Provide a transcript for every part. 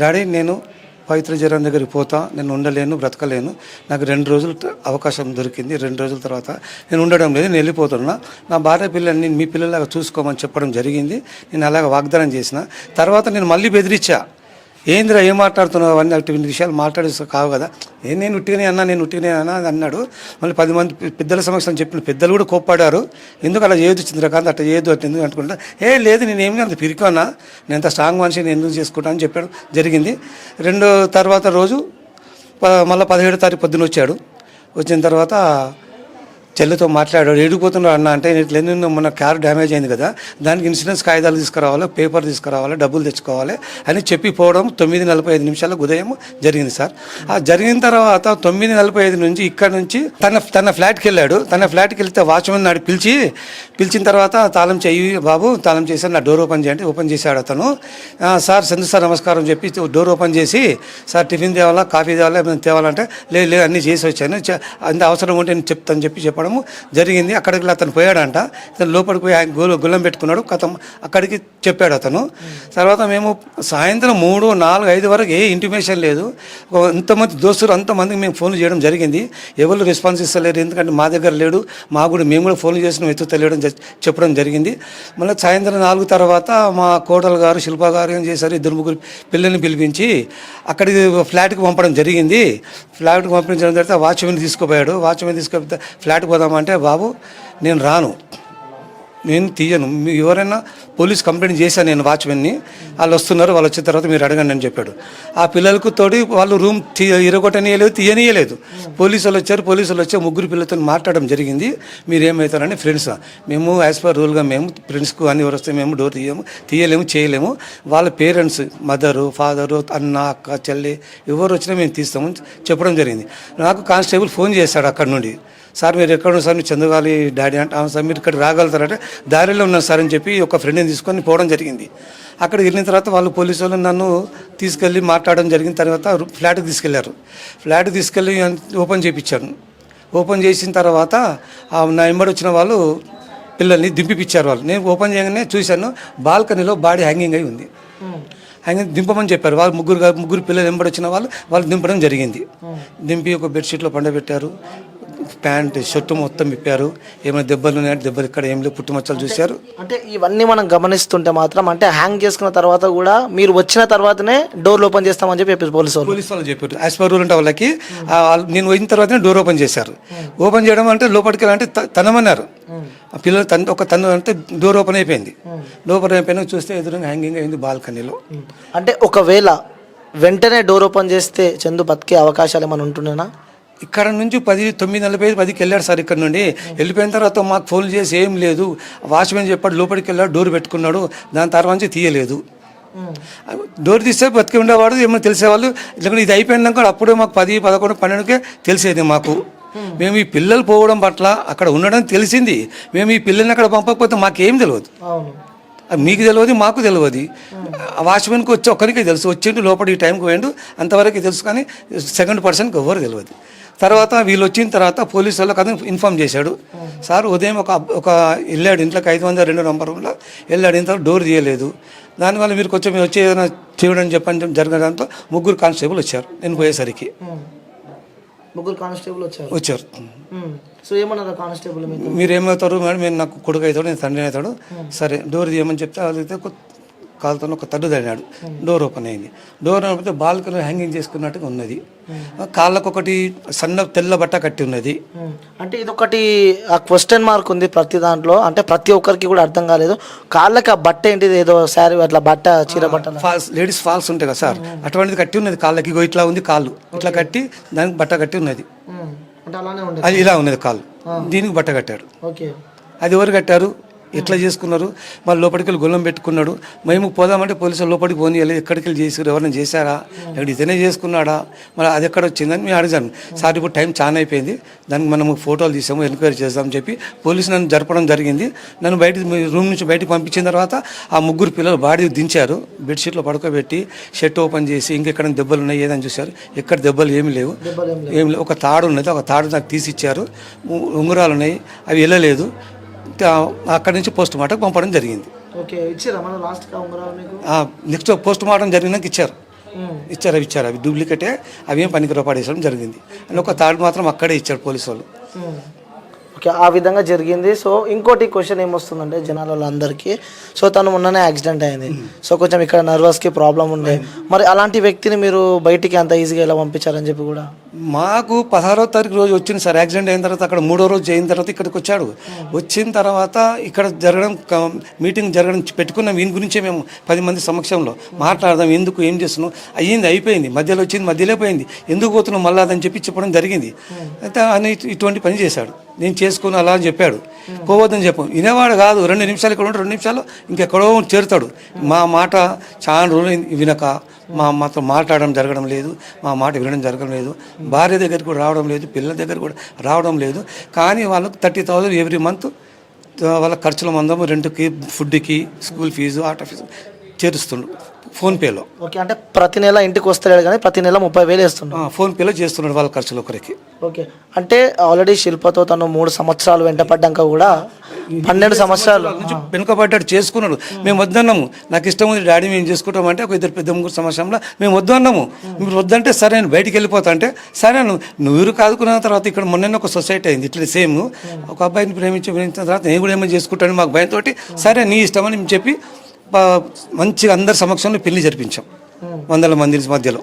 Daddy నేను పవిత్ర జగన్ దగ్గరికి పోతా, నేను ఉండలేను, బ్రతకలేను, నాకు 2 రోజులు అవకాశం దొరికింది, 2 రోజుల తర్వాత నేను ఉండడం లేదు, నేను వెళ్ళిపోతున్నా, నా భార్య పిల్లల్ని మీ పిల్లలాగా చూసుకోమని చెప్పడం జరిగింది. నేను అలాగ వాగ్దానం చేసిన తర్వాత నేను మళ్ళీ బెదిరించా, ఏందిరా ఏం మాట్లాడుతున్నావు అవన్నీ అటువంటి విషయాలు మాట్లాడేస్తా కావు కదా, నేను ఉట్టిగానే అన్నా, నేను ఉట్టిగానే అన్నా అని అన్నాడు. మళ్ళీ 10 మంది పెద్దల సమక్షంలో చెప్పిన పెద్దలు కూడా కోప్పాడారు, ఎందుకు అలా చేయొద్దు చంద్రకాంత్, అట్లా చేయొద్దు అంటే ఎందుకు అనుకుంటా, లేదు నేనేమి అంత పిరికోనా, నేను అంత స్ట్రాంగ్ మనిషి, నేను ఎందుకు చేసుకుంటా అని చెప్పాడు జరిగింది. తర్వాత రోజు మళ్ళీ 17వ తారీఖు పొద్దున వచ్చాడు. వచ్చిన తర్వాత చెల్లితో మాట్లాడాడు, ఏడిపోతున్నాడు అన్న అంటే, ఇట్లా మన కారు డ్యామేజ్ అయింది కదా, దానికి ఇన్సూరెన్స్ కాగితాలు తీసుకురావాలి, పేపర్ తీసుకురావాలి, డబ్బులు తెచ్చుకోవాలి అని చెప్పి పోవడం 9:45 ఉదయం జరిగింది సార్. ఆ జరిగిన తర్వాత 9:45 నుంచి ఇక్కడ నుంచి తన ఫ్లాట్కి వెళ్ళాడు. తన ఫ్లాట్కి వెళ్తే వాచ్మెన్ నాడు పిలిచిన తర్వాత తాళం చెయ్యి బాబు, తాళం చేశాను, నా డోర్ ఓపెన్ చేయండి. ఓపెన్ చేశాడు అతను. సార్ చంద్ర సార్ నమస్కారం చెప్పి డోర్ ఓపెన్ చేసి, సార్ టిఫిన్ తేవాలా, కాఫీ తేవాలా, ఏమైనా తేవాలంటే లేదు అన్నీ చేసి వచ్చాను, అంత అవసరం ఉంటే నేను చెప్తాను చెప్పి జరిగింది. అక్కడికి అతను పోయాడంట, ఇతను లోపలికి పోయి గుల్లం పెట్టుకున్నాడు, అక్కడికి చెప్పాడు అతను. తర్వాత మేము సాయంత్రం 3, 4, 5 వరకు ఏ ఇంటిమేషన్ లేదు. ఇంతమంది దోస్తులు అంతమందికి మేము ఫోన్లు చేయడం జరిగింది, ఎవరు రెస్పాన్స్ ఇస్తలేరు, ఎందుకంటే మా దగ్గర లేడు, మేము కూడా ఫోన్లు చేసిన ఎత్తుతలేడు చెప్పడం జరిగింది. మళ్ళీ సాయంత్రం 4 తర్వాత మా కోడలు గారు శిల్ప గారు ఏం చేశారు, 2-3 పిల్లల్ని పిలిపించి అక్కడికి ఫ్లాట్కి పంపడం జరిగింది. ఫ్లాట్కి పంపించడం తర్వాత వాచ్మెన్ తీసుకుపోయాడు. వాచ్మెన్ తీసుకుపోతే ఫ్లాట్కి పోదామంటే, బాబు నేను రాను, నేను తీయను, ఎవరైనా పోలీస్ కంప్లైంట్ చేశాను నేను వాచ్మెన్ని, వాళ్ళు వస్తున్నారు, వాళ్ళు వచ్చిన తర్వాత మీరు అడగండి అని చెప్పాడు. ఆ పిల్లలకు తోడి వాళ్ళు రూమ్ ఇరగొట్టనియలేదు, తీయనియలేదు. పోలీసులు వచ్చారు, పోలీసులు వచ్చి 3 పిల్లలతో మాట్లాడడం జరిగింది. మీరు ఏమవుతారని, ఫ్రెండ్స్ మేము యాజ్ పర్ రూల్గా మేము ఫ్రెండ్స్కు అన్ని వస్తే మేము డోర్ తీయలేము చేయలేము, వాళ్ళ పేరెంట్స్ మదరు ఫాదరు అన్న అక్క చెల్లి ఎవరు వచ్చినా మేము తీస్తాము చెప్పడం జరిగింది. నాకు కానిస్టేబుల్ ఫోన్ చేశాడు అక్కడ నుండి, సార్ మీరు ఎక్కడ సార్, మీరు చంద్రగాలి డాడీ అంటే, సార్ మీరు ఇక్కడ రాగలుగుతారంటే దారిలో ఉన్నారు సార్ అని చెప్పి ఒక ఫ్రెండ్ని తీసుకొని పోవడం జరిగింది. అక్కడికి వెళ్ళిన తర్వాత వాళ్ళు పోలీసు వాళ్ళు నన్ను తీసుకెళ్ళి మాట్లాడడం జరిగిన తర్వాత ఫ్లాట్కి తీసుకెళ్లారు. ఫ్లాట్కి తీసుకెళ్ళి ఓపెన్ చేయించాను. ఓపెన్ చేసిన తర్వాత నా వెంబడి వచ్చిన వాళ్ళు పిల్లల్ని దింపిపించారు. వాళ్ళు నేను ఓపెన్ చేయగానే చూశాను, బాల్కనీలో బాడీ హ్యాంగింగ్ అయి ఉంది. హ్యాంగింగ్ దింపమని చెప్పారు. వాళ్ళు ముగ్గురు పిల్లలు వెంబడి వచ్చిన వాళ్ళు దింపడం జరిగింది. దింపి ఒక బెడ్షీట్లో పండబెట్టారు, ప్యాంట్ షర్టు మొత్తం విప్పారు. ఏమైనా దెబ్బలు ఉన్నాయంటే దెబ్బలు ఇక్కడ ఏం లేవు, పుట్టుమచ్చలు చూశారు. అంటే ఇవన్నీ మనం గమనిస్తుంటే మాత్రం, అంటే హ్యాంగ్ చేసుకున్న తర్వాత కూడా మీరు వచ్చిన తర్వాతనే డోర్ ఓపెన్ చేస్తామని చెప్పి పోలీసు వాళ్ళు చెప్పారు. యాజ్ పర్ రూల్ అంటే వాళ్ళకి నేను వచ్చిన తర్వాతనే డోర్ ఓపెన్ చేశారు. ఓపెన్ చేయడం అంటే లోపలికి వెళ్ళాలంటే తనమన్నారు. పిల్లలు ఒక తను అంటే డోర్ ఓపెన్ అయిపోయింది. ఓపెన్ అయిపోయినా చూస్తే ఎదురుగా హ్యాంగింగ్ అయింది బాల్కనీలో. అంటే ఒకవేళ వెంటనే డోర్ ఓపెన్ చేస్తే చందు బతికే అవకాశాలు ఏమైనా ఉంటున్నాయా? ఇక్కడ నుంచి 9:45 వెళ్ళాడు సార్. ఇక్కడ నుండి వెళ్ళిపోయిన తర్వాత మాకు ఫోన్ చేసి ఏం లేదు, వాచ్మెన్ చెప్పాడు లోపలికి వెళ్ళాడు, డోర్ పెట్టుకున్నాడు, దాని తర్వాత నుంచి తీయలేదు. డోర్ తీస్తే బతికి ఉండేవాడు, ఏమో తెలిసేవాళ్ళు. లేకుంటే ఇది అయిపోయినాక అప్పుడే మాకు 10, 11, 12కే తెలిసేది మాకు. మేము ఈ పిల్లలు పోవడం పట్ల అక్కడ ఉండడం తెలిసింది. మేము ఈ పిల్లల్ని అక్కడ పంపకపోతే మాకేం తెలియదు, మీకు తెలియదు, మాకు తెలియదు. వాచ్మెన్కి వచ్చి ఒక్కరికి తెలుసు, వచ్చిండు లోపల ఈ టైంకి పోయిండు అంతవరకు తెలుసు, కానీ సెకండ్ పర్సన్కి ఎవరు తెలియదు. తర్వాత వీళ్ళు వచ్చిన తర్వాత పోలీసు వాళ్ళకి అతను ఇన్ఫామ్ చేశాడు. సార్ ఉదయం ఒక వెళ్ళాడు ఇంట్లోకి 502 నంబర్ రూమ్లో వెళ్ళాడు, ఇంత డోర్ తీయలేదు, దానివల్ల మీరు కొంచెం వచ్చి ఏదైనా చేయడం చెప్పని జరగడంతో 3 కానిస్టేబుల్ వచ్చారు. నేను పోయేసరికి 3 కానిస్టేబుల్ వచ్చారు. సో ఏమన్నారు కానిస్టేబుల్, మీరు ఏమవుతారు మేడం, నేను నాకు కొడుకు అవుతాడు, నేను తండ్రి అవుతాడు, సరే డోర్ తీయమని చెప్తే అడిగితే కాలుతో ఒక తడ్డు తడినాడు. డోర్ ఓపెన్ అయింది. డోర్ ఓపెన్ అయితే బాల్కనీ హ్యాంగింగ్ చేసుకున్నట్టుగా ఉన్నది. కాళ్ళకు ఒకటి సన్న తెల్ల బట్ట కట్టి ఉన్నది. అంటే ఇదొకటి క్వశ్చన్ మార్క్ ఉంది ప్రతి దాంట్లో, అంటే ప్రతి ఒక్కరికి కూడా అర్థం కాలేదు. కాళ్ళకి ఆ బట్ట ఏంటిది, ఏదో శారీ అట్లా బట్ట, చీర బట్ట, ఫాల్స్ లేడీస్ ఫాల్స్ ఉంటాయి కదా సార్, అటువంటిది కట్టి ఉన్నది కాళ్ళకి. ఇట్లా ఉంది కాళ్ళు, ఇట్లా కట్టి దానికి బట్ట కట్టి ఉన్నది. అది ఇలా ఉన్నది కాళ్ళు, దీనికి బట్ట కట్టాడు. అది ఎవరు కట్టారు, ఎట్లా చేసుకున్నారు? మళ్ళీ లోపలికి వెళ్ళి గొల్లం పెట్టుకున్నాడు. మేము పోదామంటే పోలీసులు లోపలికి పోనీయలేదు. ఎక్కడికి వెళ్ళి చేసారు, ఎవరైనా చేశారా, ఎక్కడ ఇతనే చేసుకున్నాడా, మరి అది ఎక్కడ వచ్చిందని మేము అడిగాను. సార్ ఇప్పుడు టైం చాలా అయిపోయింది, దానికి మనము ఫోటోలు తీసాము, ఎంక్వైరీ చేద్దామని చెప్పి పోలీసు నన్ను జరపడం జరిగింది. నన్ను రూమ్ నుంచి బయటకు పంపించిన తర్వాత ఆ 3 పిల్లలు బాడీ దించారు, బెడ్షీట్లో పడుకోబెట్టి షర్ట్ ఓపెన్ చేసి ఇంకెక్కడ దెబ్బలు ఉన్నాయి ఏదని చూశారు. ఎక్కడ దెబ్బలు ఏమి లేవు. ఒక తాడు ఉన్నది, ఒక తాడు నాకు తీసి ఇచ్చారు. ఉంగరాలు ఉన్నాయి, అవి వెళ్ళలేదు. అక్కడి నుంచి పోస్ట్ మార్టం పంపడం జరిగింది. నెక్స్ట్ పోస్ట్ మార్టం జరిగినాక ఇచ్చారు. ఇచ్చారు అవి డూప్లికేటే, అవి ఏం పనికి పడేసడం జరిగింది అని ఒక థర్డ్ మాత్రం అక్కడే ఇచ్చారు పోలీసు వాళ్ళు. ఓకే, ఆ విధంగా జరిగింది. సో ఇంకోటి క్వశ్చన్ ఏమొస్తుందంటే జనాలలో అందరికీ, సో తను మొన్ననే యాక్సిడెంట్ అయింది, సో కొంచెం ఇక్కడ నర్వస్కి ప్రాబ్లం ఉండే, మరి అలాంటి వ్యక్తిని మీరు బయటికి అంత ఈజీగా ఎలా పంపించారని చెప్పి కూడా మాకు 16వ తారీఖు రోజు వచ్చింది సార్. యాక్సిడెంట్ అయిన తర్వాత అక్కడ 3వ రోజు అయిన తర్వాత ఇక్కడికి వచ్చాడు. వచ్చిన తర్వాత ఇక్కడ మీటింగ్ జరగడం పెట్టుకున్నాం. వీని గురించే మేము 10 మంది సమక్షంలో మాట్లాడదాం, ఎందుకు ఏం చేస్తున్నాం, అయిపోయింది, మధ్యలో వచ్చింది, మధ్యలో పోయింది, ఎందుకు పోతున్నాం మళ్ళీ అదని చెప్పి చెప్పడం జరిగింది. అయితే ఆయన ఇటువంటి పని చేశాడు. నేను చేసుకుని అలా అని చెప్పాడు, పోవద్దని చెప్పాం. వినేవాడు కాదు. 2 నిమిషాలు ఇక్కడ ఉంటే 2 నిమిషాలు ఇంకెక్కడో చేరుతాడు. మా మాట చాలా రోజులు వినక మాతో మాట్లాడడం జరగడం లేదు, మా మాట వినడం జరగడం లేదు, భార్య దగ్గరికి కూడా రావడం లేదు, పిల్లల దగ్గర కూడా రావడం లేదు. కానీ వాళ్ళకు 30,000 ఎవ్రీ మంత్ వాళ్ళ ఖర్చుల మందము, రెంట్కి, ఫుడ్కి, స్కూల్ ఫీజు, ఆటో ఫీజు చేరుస్తుండు ఫోన్పేలో. ఓకే, అంటే ప్రతి నెల ఇంటికి వస్తలేడు కానీ ప్రతి నెల 30,000 వేస్తున్నాడు ఫోన్పేలో చేస్తున్నాడు వాళ్ళ ఖర్చులు ఒకరికి. ఓకే, అంటే ఆల్రెడీ శిల్పతో తను 3 సంవత్సరాలు వెంట పడ్డాక కూడా 12 సంవత్సరాల నుంచి వెనుకబడ్డాడు, చేసుకున్నాడు. మేము వద్దన్నాము, నాకు ఇష్టం ఉంది డాడీ మేము చేసుకుంటామంటే ఒక 2-3 సంవత్సరంలో మేము వద్దు అన్నాము. మీరు వద్దంటే సరే నేను బయటికి వెళ్ళిపోతా అంటే సరే నువ్వు కాదుకున్న తర్వాత ఇక్కడ మొన్న ఒక సొసైటీ అయింది ఇట్లా సేమ్. ఒక అబ్బాయిని ప్రేమించిన తర్వాత నేను కూడా ఏమైనా చేసుకుంటాను మాకు భయంతో, సరే నీ ఇష్టం అని చెప్పి మంచిగా అందరి సమక్షంలో పెళ్లి జరిపించాం 100 మంది మధ్యలో.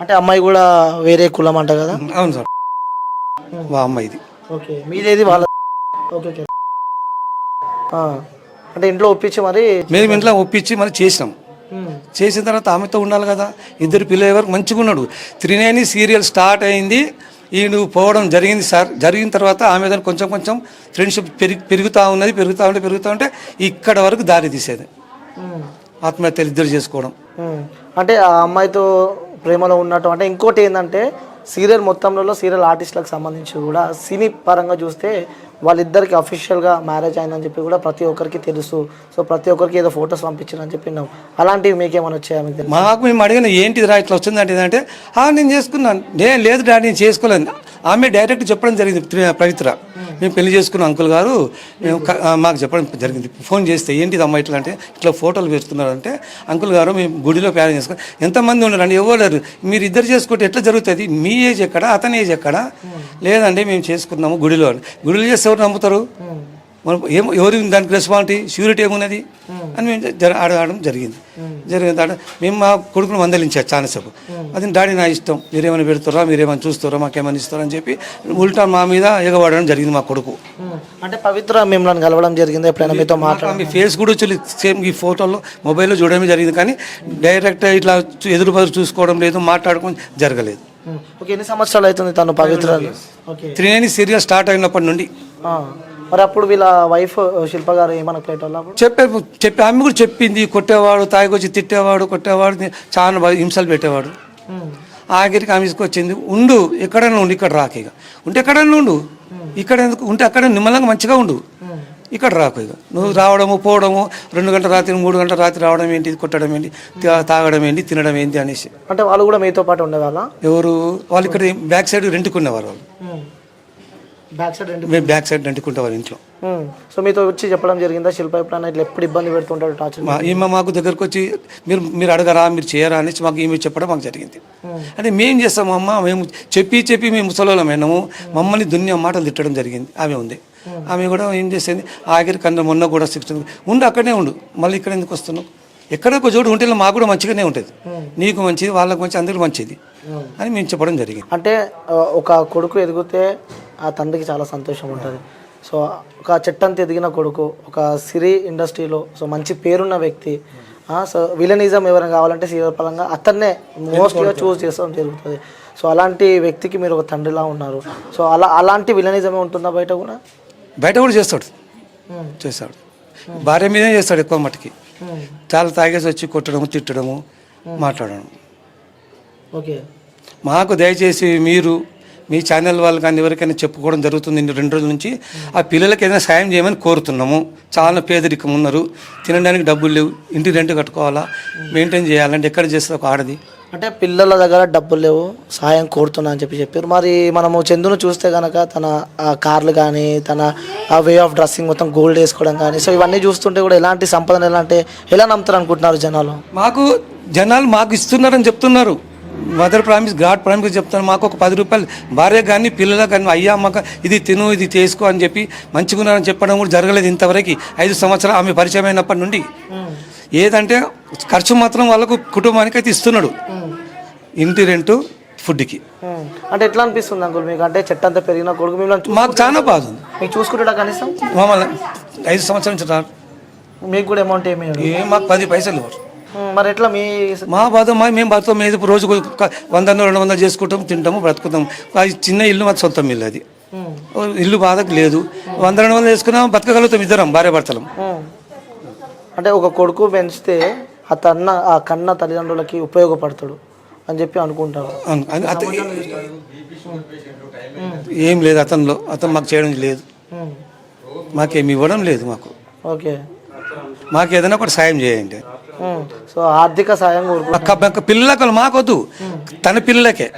అంటే అమ్మాయి కూడా వేరే కులం అంట కదా? అవును సార్, మా అమ్మాయిది. ఓకే, మీదేది వాళ్ళ? ఓకే, అంటే ఇంట్లో ఒప్పించి మరి మేము ఇంట్లో ఒప్పించి మరి చేసినాం. చేసిన తర్వాత ఆమెతో ఉండాలి కదా, 2 పిల్లల వరకు మంచిగా ఉన్నాడు. 3 సీరియల్ స్టార్ట్ అయింది, నువ్వు పోవడం జరిగింది సార్. జరిగిన తర్వాత ఆమె దాన్ని కొంచెం ఫ్రెండ్షిప్ పెరుగుతూ ఉంటే ఇక్కడ వరకు దారి తీసేది, ఆత్మహత్యలు 2 చేసుకోవడం. అంటే ఆ అమ్మాయితో ప్రేమలో ఉన్నట్టు. అంటే ఇంకోటి ఏంటంటే సీరియల్ మొత్తంలో సీరియల్ ఆర్టిస్టులకు సంబంధించి కూడా సినీ పరంగా చూస్తే వాళ్ళిద్దరికి అఫీషియల్గా మ్యారేజ్ అయిందని చెప్పి కూడా ప్రతి ఒక్కరికి తెలుసు. సో ప్రతి ఒక్కరికి ఏదో ఫొటోస్ పంపించారని చెప్పి విన్నాం. అలాంటివి మీకేమైనా వచ్చాయా? మీకు మాకు మేము అడిగిన ఏంటిది రా ఇట్లా వచ్చిందంటే నేను చేసుకున్నాను. లేదు డాడీ నేను చేసుకోలేదు. ఆమె డైరెక్ట్ చెప్పడం జరిగింది, పవిత్ర మేము పెళ్లి చేసుకున్న అంకుల్ గారు మేము మాకు చెప్పడం జరిగింది. ఫోన్ చేస్తే ఏంటిది అమ్మ ఇట్లా అంటే ఇట్లా ఫోటోలు పెడుతున్నారంటే, అంకుల్ గారు మేము గుడిలో ప్యాన్ చేసుకుని ఎంతమంది ఉన్నారండి, ఎవరు మీరు 2 చేసుకుంటే ఎట్లా జరుగుతుంది, మీ ఏజ్ ఎక్కడ అతని ఏజ్ ఎక్కడ? లేదండి మేము చేసుకున్నాము గుడిలో. గుడిలో చేస్తే ఎవరు నమ్ముతారు? ఎవరు దానికి రెస్పాన్సిబిలిటీ, ష్యూరిటీ ఏమున్నది అని మేము అడగడం జరిగింది. మేము మా కొడుకును మందలించారు చాలాసేపు. అది డాడీ నా ఇష్టం, మీరేమైనా పెడతారా, మీరేమైనా చూస్తారా, మాకేమైనా ఇస్తారా అని చెప్పి ఉల్టా మా మీద ఎగబడడం జరిగింది మా కొడుకు. అంటే పవిత్ర మిమ్మల్ని కలవడం జరిగింది ఎప్పుడైనా మీతో మాట్లాడాలి? మీ ఫేస్ కూడా వచ్చి సేమ్ ఈ ఫోటోలో మొబైల్లో చూడడం జరిగింది, కానీ డైరెక్ట్ ఇట్లా ఎదురు బదురు చూసుకోవడం లేదు, మాట్లాడుకోవడం జరగలేదు. ఓకే, ఎన్ని సంవత్సరాలు అవుతుంది తను పవిత్ర? 3 సీరియల్ స్టార్ట్ అయినప్పటి నుండి. మరి అప్పుడు వీళ్ళ వైఫ్ శిల్ప గారు ఏమన్నా చెప్పి ఆమె కూడా చెప్పింది, కొట్టేవాడు, తాగికొచ్చి తిట్టేవాడు, కొట్టేవాడు, చాలా హింసలు పెట్టేవాడు. ఆఖరికి ఆమె వచ్చింది, ఉండు ఎక్కడైనా ఉండు, ఇక్కడ రాక ఇక ఉంటే ఎక్కడైనా ఉండు, ఇక్కడ ఎందుకు ఉంటే అక్కడ నిమ్మలంగా మంచిగా ఉండు, ఇక్కడ రాకు ఇక నువ్వు రావడము పోవడము 2 గంటల రాత్రి 3 గంటల రాత్రి రావడం ఏంటి, కొట్టడం ఏంటి, తాగడం ఏంటి, తినడం ఏంటి అనేసి. అంటే వాళ్ళు కూడా మీతో పాటు ఉండేవాళ్ళ? ఎవరు వాళ్ళు ఇక్కడ బ్యాక్ సైడ్ రెంట్కునేవారు. వాళ్ళు మేము బ్యాక్ సైడ్ రెంట్కుంటేవారు ఇంట్లో. సో మీతో వచ్చి చెప్పడం జరిగిందా శిల్ప ఎప్పుడన్నా ఇట్లా ఎప్పుడు ఇబ్బంది పెడుతుంటాడు టార్చర్? ఈమె మాకు దగ్గరకు వచ్చి మీరు అడగరా, మీరు చేయరా అనేసి మాకు ఈమె చెప్పడం మాకు జరిగింది. అంటే మేము చేస్తాము అమ్మ, మేము చెప్పి మేము ముసలోళ్ళం అయినాము, మమ్మల్ని దున్య మాటలు తిట్టడం జరిగింది. ఆమె ఉంది, ఆమె కూడా ఏం చేసేది, ఆఖరి కన్నా మొన్న కూడా 16 ఉండు, అక్కడనే ఉండు, మళ్ళీ ఇక్కడ ఎందుకు వస్తున్నావు, ఎక్కడ ఒక చోటు ఉంటే మాకు కూడా మంచిగానే ఉంటుంది, నీకు మంచిది, వాళ్ళకు మంచిది, అందరికీ మంచిది అని మేము చెప్పడం జరిగింది. అంటే ఒక కొడుకు ఎదిగితే ఆ తండ్రికి చాలా సంతోషం ఉంటుంది. సో ఒక చెట్టంత ఎదిగిన కొడుకు, ఒక సిరీ ఇండస్ట్రీలో సో మంచి పేరున్న వ్యక్తి, సో విలనిజం ఎవరైనా కావాలంటే సీరియల్ పరంగా అతన్నే మోస్ట్గా చూస్ చేసుకోవడం జరుగుతుంది. సో అలాంటి వ్యక్తికి మీరు ఒక తండ్రిలా ఉన్నారు. సో అలాంటి విలనిజమే ఉంటుందా బయట కూడా? బయట కూడా చేస్తాడు, భార్య మీదే చేస్తాడు ఎక్కువ మట్టుకి. చాలా తాగేసి వచ్చి కొట్టడము, తిట్టడము, మాట్లాడడం. ఓకే, మాకు దయచేసి మీరు మీ ఛానల్ వాళ్ళు కానీ ఎవరికైనా చెప్పుకోవడం జరుగుతుంది 2 రోజుల నుంచి. ఆ పిల్లలకి ఏదైనా సాయం చేయమని కోరుతున్నాము. చాలా పేదరికం ఉన్నారు, తినడానికి డబ్బులు లేవు, ఇంటి రెంట్ కట్టుకోవాలా, మెయింటైన్ చేయాలంటే ఎక్కడ చేస్తే ఒక ఆడది అంటే పిల్లల దగ్గర డబ్బులు లేవు, సాయం కోరుతున్నా అని చెప్పారు. మరి మనము చందును చూస్తే కనుక తన కార్లు కానీ తన ఆ వే ఆఫ్ డ్రెస్సింగ్ మొత్తం గోల్డ్ వేసుకోవడం కానీ, సో ఇవన్నీ చూస్తుంటే కూడా ఎలాంటి సంపదను ఎలా నమ్ముతారు అనుకుంటున్నారు జనాలు? జనాలు మాకు ఇస్తున్నారని చెప్తున్నారు. మదర్ ప్రామిస్, గాడ్ ప్రామిస్ చెప్తాను. మాకు ఒక 10 రూపాయలు భార్య కానీ పిల్లలకు కానీ అయ్యా అమ్మక ఇది తిను ఇది చేసుకో అని చెప్పి మంచిగున్నారని చెప్పడం కూడా జరగలేదు ఇంతవరకు. 5 సంవత్సరాలు ఆమె పరిచయం అయినప్పటి నుండి ఏదంటే ఖర్చు మాత్రం వాళ్ళకు కుటుంబానికి అయితే ఇస్తున్నాడు, ఇంటి రెంటు ఫుడ్కి. అంటే ఎట్లా అనిపిస్తుంది అంకుల్ మీకు? అంటే చెట్టంతా పెరిగిన కొడుకు మిమ్మల్ని మాకు చాలా బాధ ఉంది. మీకు చూసుకుంటాడా కనీసం? మమ్మల్ని 5 సంవత్సరాల నుంచి రాడు. మీకు కూడా అమౌంట్ మాకు 10 పైసలు ఇవ్వరు. మరి ఎట్లా మా బాధ మేము బతుకు మీద రోజు 100-200 చేసుకుంటాం, తింటాము, బ్రతుకుతాం. అది చిన్న ఇల్లు మాకు సొంతం ఇల్లు, అది ఇల్లు బాధకు లేదు. 100-200 చేసుకున్నాం, బతకగలుగుతాం ఇద్దరం భార్య భర్తలం. అంటే ఒక కొడుకు పెంచితే ఆ కన్న తల్లిదండ్రులకి ఉపయోగపడతాడు అని చెప్పి అనుకుంటారు. ఏం లేదు అతను మాకు చేయడం లేదు, మాకేమి ఇవ్వడం లేదు. ఓకే, మాకు ఏదైనా ఒకటి సాయం చేయండి. సో ఆర్థిక సాయం పిల్లలకు మాకొద్దు, తన పిల్లలకే.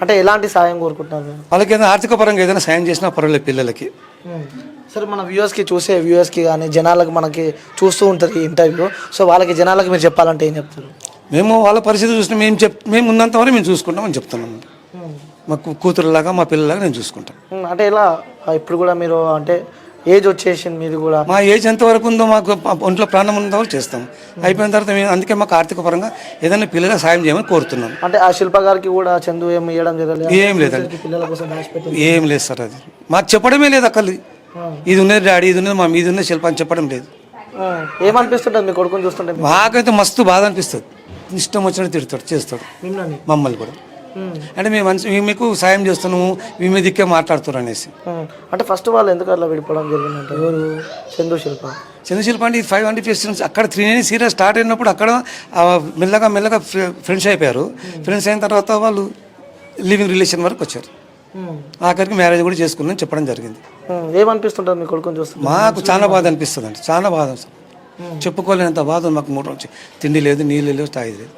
అంటే ఎలాంటి సాయం కోరుకుంటున్నారు? వాళ్ళకి ఏదైనా ఆర్థిక పరంగా ఏదైనా సాయం చేసినా పర్వాలేదు పిల్లలకి. సరే, మన వ్యూవర్స్కి కానీ జనాలకు మనకి చూస్తూ ఉంటారు ఈ ఇంటర్వ్యూ, సో వాళ్ళకి జనాలకు మీరు చెప్పాలంటే ఏం చెప్తారు? మేము వాళ్ళ పరిస్థితి చూసిన మేము ఉన్నంత వరకు మేము చూసుకుంటామని చెప్తున్నాం. మాకు కూతురులాగా మా పిల్లలాగా నేను చూసుకుంటాను. అంటే ఇలా ఇప్పుడు కూడా మీరు అంటే ఏజ్ వచ్చేసింది మీది కూడా, మా ఏజ్ ఎంతవరకు ఉందో మాకు ఒంట్లో ప్రాణం ఉన్నంత వరకు చేస్తాం. అయిపోయిన తర్వాత అందుకే మాకు ఆర్థిక పరంగా ఏదైనా పిల్లలకు సాయం చేయమని కోరుతున్నాం. అంటే ఆ శిల్ప గారికి కూడా చందు ఏమి ఇవ్వడం జరగలేదు? ఏం లేదండి, ఏం లేదు సార్. అది మాకు చెప్పడమే లేదు. అక్కలు ఇది ఉన్నది డాడీ, ఇది ఉన్నది మా మీద ఉన్నది శిల్ప అని చెప్పడం లేదు. ఏమనిపిస్తుంటుంది మీ కొడుకుని చూస్తుంటే? మాకైతే మస్తు బాధ అనిపిస్తుంది. ఇష్టం వచ్చినట్టు తిడతాడు, చేస్తాడు మమ్మల్ని కూడా. అంటే మేము మీకు సాయం చేస్తున్నాము, మీ మీద దిక్కే మాట్లాడుతారు అనేసి. అంటే ఫస్ట్ వాళ్ళు ఎందుకు అట్లా విడిపోవడం జరిగిందంటే ఎవరు? చంద్రశిల్ప అంటే 500 ఫెస్టివల్స్ అక్కడ 3 సీరియస్ స్టార్ట్ అయినప్పుడు అక్కడ మెల్లగా ఫ్రెండ్స్ అయిపోయారు. ఫ్రెండ్స్ అయిన తర్వాత వాళ్ళు లివింగ్ రిలేషన్ వరకు వచ్చారు. ఆఖరికి మ్యారేజ్ కూడా చేసుకున్నాను చెప్పడం జరిగింది. ఏమనిపిస్తుంటారు మీ కొడుకుని చూస్తే? మాకు చాలా బాధ అనిపిస్తుంది అండి, చాలా బాధ. చెప్పుకోలేనంత బాధ మాకు. 3 రోజు తిండి లేదు, నీళ్ళు లేవు, తాగి లేదు.